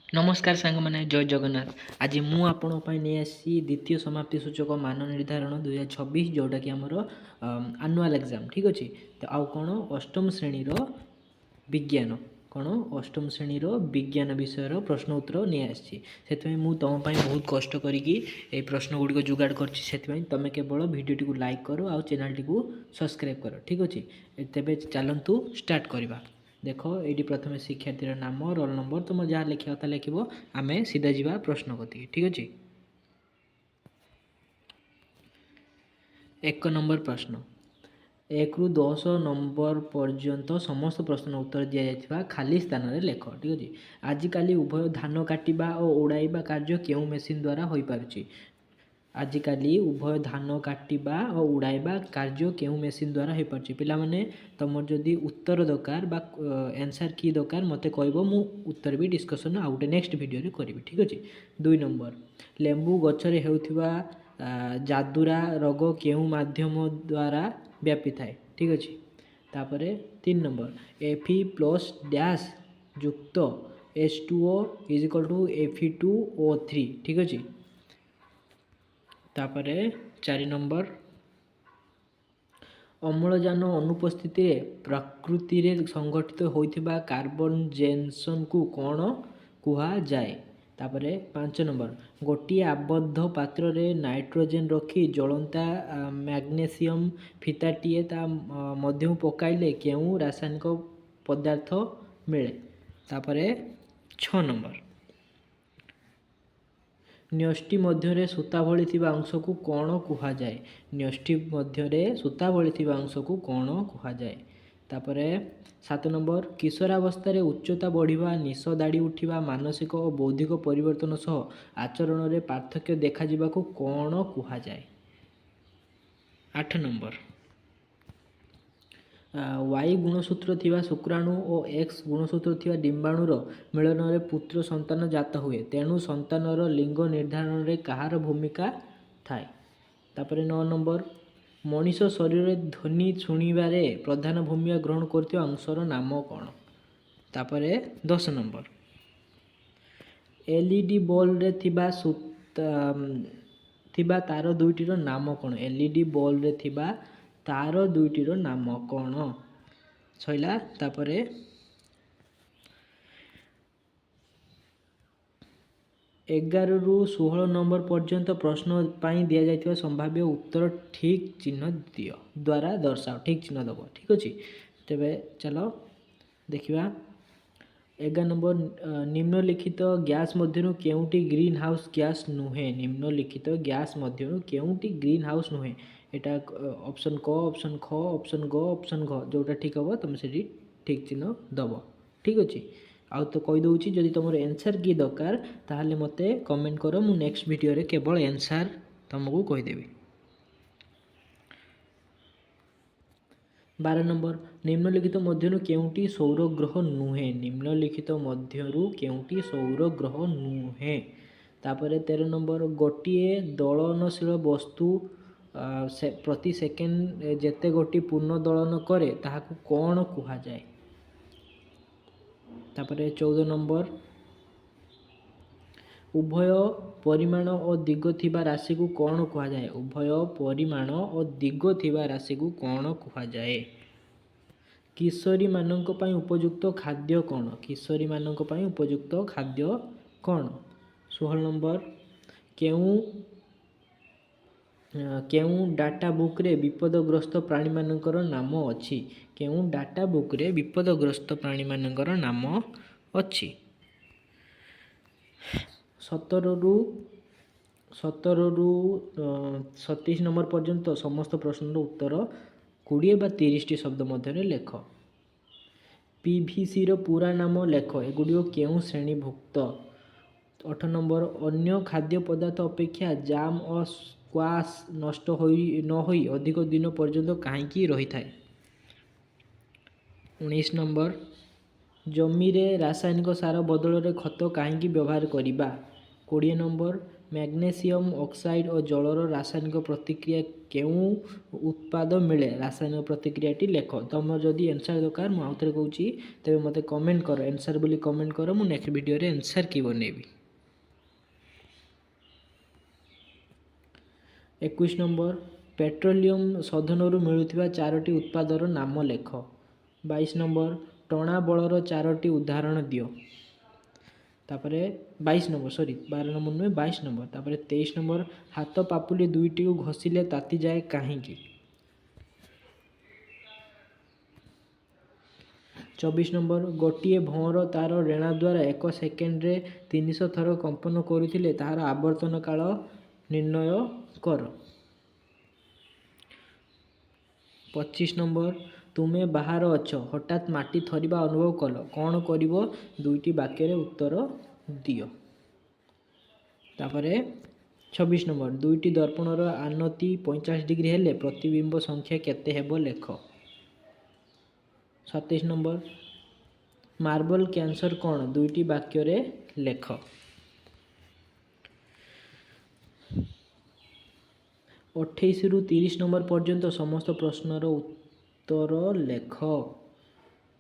नमस्कार सांग मैंने जय जगन्नाथ। आज मु आपण नहीं आसी द्वितीय समाप्ति सूचक मान निर्धारण 2026 जोटा कि आमर आनुआल एग्जाम ठीक अच्छे। तो आउ कौन अष्टम श्रेणीर विज्ञान कौन अष्टम श्रेणीर विज्ञान विषय प्रश्न उत्तर नहीं आसी तुम बहुत कष्ट करी प्रश्न गुड़िक जोगाड़ कर तुम केवल भिडियो को लाइक कर आ चैनल टी सब्सक्राइब कर ठीक अच्छे। तेरे चलतु स्टार्ट करवा। देख ये प्रथम शिक्षार्थी नाम रोल नंबर तुम जहाँ लिखा था लिख आम सीधा जा प्रश्न कति ठीक अच्छे। 1 नंबर प्रश्न 1 ରୁ 10 नंबर पर्यंत समस्त प्रश्न उत्तर दि जाइए खाली स्थान में लेख ठीक अच्छे। आजिकल उभय धान काटिबा और उड़ाइबा कार्य केउ मेसीन द्वारा हो पारुछि। आजिकल उभय धान काटिबा और उड़ाइबा कार्य केउ मेसीन द्वारा हो पारुछि। पिला माने तुम जदि उत्तर दरकार बा आंसर की दरकार मते कहबो मु उत्तर भी डिस्कशन आउ गोटे नेक्स्ट वीडियो रे करिवि ठीक अछि। 2 नंबर लेंबू गछरे हेउथिबा जादुरा रोग केउ माध्यम द्वारा व्यापी थाए ठीक अच्छे। तापरे 3 नंबर एफी प्लस डैश युक्त H2O is equal to Fe2O3 ठीक अच्छे। तापरे 4 नंबर अम्लजान अनुपस्थित प्रकृति रे संगठित होइथिबा कार्बन जेनसन को कौन कुहा जाए। तापरे 5 नंबर गोटे आबद्ध पात्र रे नाइट्रोजेन रखी जलंता मैग्नेशियम फिताटीए ता मध्यम पकाइले केउ रासायनिक पदार्थ मिले। तापरे 6 नंबर न्यष्टि मध्य सूता भली थिबा अंश को कौन कुहा जाए। न्यष्टि मध्य सूता भली थिबा अंश को कौन कुहा जाए। तापरे 7 नंबर किशोरावस्था रे उच्चता बढ़िबा निश दाड़ी उठिबा मानसिक और बौद्धिक परिवर्तन सह आचरण रे पार्थक्य देखा जिबा को कौन कुहा जाए। 8 नंबर वाई गुणसूत्र थिबा शुक्राणु और एक्स गुणसूत्र थिबा डिंबाणुर मिलन रे पुत्र संतान जात हुए तेणु संतानर लिंग निर्धारण रे कहार भूमिका थाए। तापरे 9 नंबर मनीष शरीर ध्वनि शुणिबारे प्रधान भूमिका ग्रहण करथिबा अंशर नाम कौन। तापरे 10 नंबर एलईडी बल्ब रे थिबा तार दुईटीर नाम कौन। एलईडी बल्ब रे थिबा तार दुईटीर नाम कौन सैला। तापरे 11 ରୁ 16 नंबर पर्यंत प्रश्न पाई दिया जाइथिबा संभाव्य उत्तर ठीक चिन्ह दियो द्वारा दर्शाओ ठीक चिन्ह दब ठीक अच्छे। तेबे चलो देखिबा 11 नंबर निम्नलिखित गैस मध्यरु केउटी ग्रीन हाउस गैस नुहे। निम्नलिखित गैस मध्यरु केउटी ग्रीन हाउस नुहे। एटा ऑप्शन क ऑप्शन ख ऑप्शन ग ऑप्शन घ जोटा ठीक हम तुम से ठीक चिन्ह दब ठीक अच्छे। आउ तो कही दूची जदि तुम आंसर की दरकार ताहले मते कमेंट करो मु नेक्स्ट वीडियो रे केवल आंसर तुमको कहीदेवी। 12 नंबर निम्नलिखित मध्यरु केउटी सौर ग्रह नुहे। निम्नलिखित मध्यरु केउटी सौर ग्रह नुहे। तापरे 13 नंबर गोटिए दलनशील वस्तु प्रति सेकेंड जेते गोटी पूर्ण दलन करे ताहाकु कौन कुहा जाए। तापरे 14 नंबर उभय परिमाण और दिग थिबा राशि को कौन कुहा जाए। उभय परिमाण और दिग थिबा राशि को कौन कुहा जाए। किशोरी मानक पई उपयुक्त खाद्य कौन। किशोरी मानक पई उपयुक्त खाद्य कौन। 16 नंबर केउ डाटा बुक रे विपदग्रस्त प्राणी मानकर नाम अच्छी। केउ डाटा बुक रे विपदग्रस्त प्राणी मानकर नाम अच्छी। 17 ରୁ 37 नंबर पर्यंत समस्त प्रश्न उत्तर 20 बा 30 शब्द मध्य लेख। पीवीसी रो पूरा नाम लेख एगुड़िक केउ श्रेणीभुक्त। 8 नंबर अन्य खाद्य पदार्थ अपेक्षा जाम और स्क्वाश नष्ट न होई अधिक दिन पर्यंत कहीं रही थाए। 19 नंबर जमी रे रासायनिक सार बदल रे खत कहीं व्यवहार करिबा। 20 नंबर ମ୍ୟାଗ୍ନେସିୟମ୍ ଅକ୍ସାଇଡ୍ ଓ ଜଳର ରାସାୟନିକ ପ୍ରତିକ୍ରିୟା କେଉଁ ଉତ୍ପାଦ ମିଳେ? ରାସାୟନିକ ପ୍ରତିକ୍ରିୟାଟି ଲେଖ। ତମର ଯଦି ଆନ୍ସର୍ ଦରକାର ମୁଁ ଆଉଥରେ କହୁଛି, ତେବେ ମୋତେ କମେଣ୍ଟ କର, ଆନ୍ସର୍ ବୋଲି କମେଣ୍ଟ କର, ମୁଁ ନେକ୍ସଟ ଭିଡ଼ିଓରେ ଆନ୍ସର୍ କି ବନେଇବି। 21 ନମ୍ବର, ପେଟ୍ରୋଲିୟମ ଶୋଧନରୁ ମିଳୁଥିବା 4ଟି ଉତ୍ପାଦର ନାମ ଲେଖ। 22 ନମ୍ବର, ଟଣା ବଳର 4ଟି ଉଦାହରଣ ଦିଅ। ତାପରେ 22 ନମ୍ବର, 12 ନମ୍ବର ନୁହେଁ 22 ନମ୍ବର। ତାପରେ 23 ନମ୍ବର, ହାତ ପାପୁଲି ଦୁଇଟିକୁ ଘଷିଲେ ତାତିଯାଏ କାହିଁକି? 24 ନମ୍ବର, ଗୋଟିଏ ଭଅଁର ତାର ରେଣା ଦ୍ୱାରା 1 ସେକେଣ୍ଡରେ 300 ଥର କମ୍ପନ କରୁଥିଲେ, ତାହାର ଆବର୍ତ୍ତନ କାଳ ନିର୍ଣ୍ଣୟ କର। 25 ନମ୍ବର, ତୁମେ ବାହାର ଅଛ, ହଠାତ୍ ମାଟି ଥରିବା ଅନୁଭବ କଲ, କ'ଣ କରିବ? 2ଟି ବାକ୍ୟରେ ଉତ୍ତର ଦିଅ। ତାପରେ 26 ନମ୍ବର, 2ଟି ଦର୍ପଣର ଆନତି 50 ଡିଗ୍ରୀ ହେଲେ ପ୍ରତିବିମ୍ବ ସଂଖ୍ୟା କେତେ ହେବ ଲେଖ। 27 ନମ୍ବର, ମାର୍ବଲ କ୍ୟାନ୍ସର କ'ଣ? 2ଟି ବାକ୍ୟରେ ଲେଖ। 28ରୁ 30 ନମ୍ବର ପର୍ଯ୍ୟନ୍ତ ସମସ୍ତ ପ୍ରଶ୍ନର ଉତ୍ତର ଲେଖ।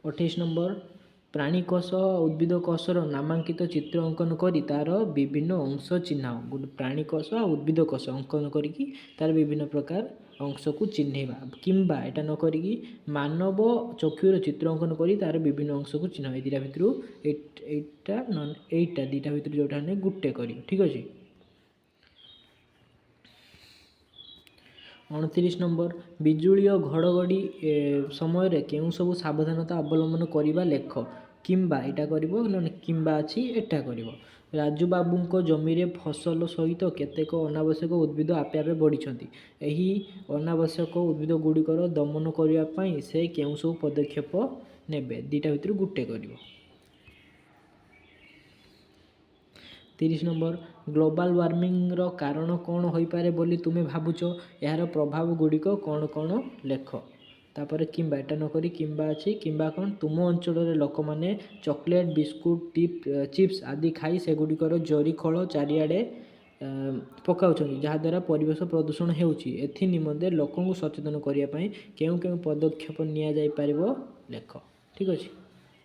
28 ନମ୍ବର, ପ୍ରାଣୀ କୋଷ ଓ ଉଦ୍ଭିଦ କୋଷର ନାମାଙ୍କିତ ଚିତ୍ର ଅଙ୍କନ କରି ତାର ବିଭିନ୍ନ ଅଂଶ ଚିହ୍ନାଅ। ଗୋଟେ ପ୍ରାଣୀ କୋଷ ଆଉ ଉଦ୍ଭିଦ କୋଷ ଅଙ୍କନ କରିକି ତାର ବିଭିନ୍ନ ପ୍ରକାର ଅଂଶକୁ ଚିହ୍ନେଇବା, କିମ୍ବା ଏଟା ନ କରିକି ମାନବ ଚକ୍ଷୁର ଚିତ୍ର ଅଙ୍କନ କରି ତାର ବିଭିନ୍ନ ଅଂଶକୁ ଚିହ୍ନାଅ। এই ଦୁଇଟା ଭିତରୁ ଏଇଟା ଦୁଇଟା ଭିତରୁ ଯେଉଁଟା ହେଲେ ଗୋଟେ କରିବ, ଠିକ୍ ଅଛି। 29 ନମ୍ବର, ବିଜୁଳି ଓ ଘଡ଼ଘଡ଼ି ସମୟରେ କେଉଁ ସବୁ ସାବଧାନତା ଅବଲମ୍ବନ କରିବା ଲେଖ। କିମ୍ବା ଏଇଟା କରିବ, ନହେଲେ କିମ୍ବା ଅଛି ଏଟା କରିବ। ରାଜୁ ବାବୁଙ୍କ ଜମିରେ ଫସଲ ସହିତ କେତେକ ଅନାବଶ୍ୟକ ଉଦ୍ଭିଦ ଆପେ ଆପେ ବଢ଼ିଛନ୍ତି। ଏହି ଅନାବଶ୍ୟକ ଉଦ୍ଭିଦ ଗୁଡ଼ିକର ଦମନ କରିବା ପାଇଁ ସେ କେଉଁ ସବୁ ପଦକ୍ଷେପ ନେବେ? ଦୁଇଟା ଭିତରୁ ଗୋଟେ କରିବ। 30 ନମ୍ବର, ଗ୍ଲୋବାଲ ୱାର୍ମିଂର କାରଣ କ'ଣ ହୋଇପାରେ ବୋଲି ତୁମେ ଭାବୁଛ? ଏହାର ପ୍ରଭାବ ଗୁଡ଼ିକ କ'ଣ କ'ଣ ଲେଖ। ତାପରେ କିମ୍ବା ଏଟା ନ କରି କିମ୍ବା ଅଛି, କିମ୍ବା କ'ଣ? ତୁମ ଅଞ୍ଚଳରେ ଲୋକମାନେ ଚକୋଲେଟ୍, ବିସ୍କୁଟ, ଚିପ୍ସ ଆଦି ଖାଇ ସେଗୁଡ଼ିକର ଜରି ଖୋଳ ଚାରିଆଡ଼େ ପକାଉଛନ୍ତି, ଯାହାଦ୍ୱାରା ପରିବେଶ ପ୍ରଦୂଷଣ ହେଉଛି। ଏଥି ନିମନ୍ତେ ଲୋକଙ୍କୁ ସଚେତନ କରିବା ପାଇଁ କେଉଁ କେଉଁ ପଦକ୍ଷେପ ନିଆଯାଇପାରିବ ଲେଖ। ଠିକ୍ ଅଛି।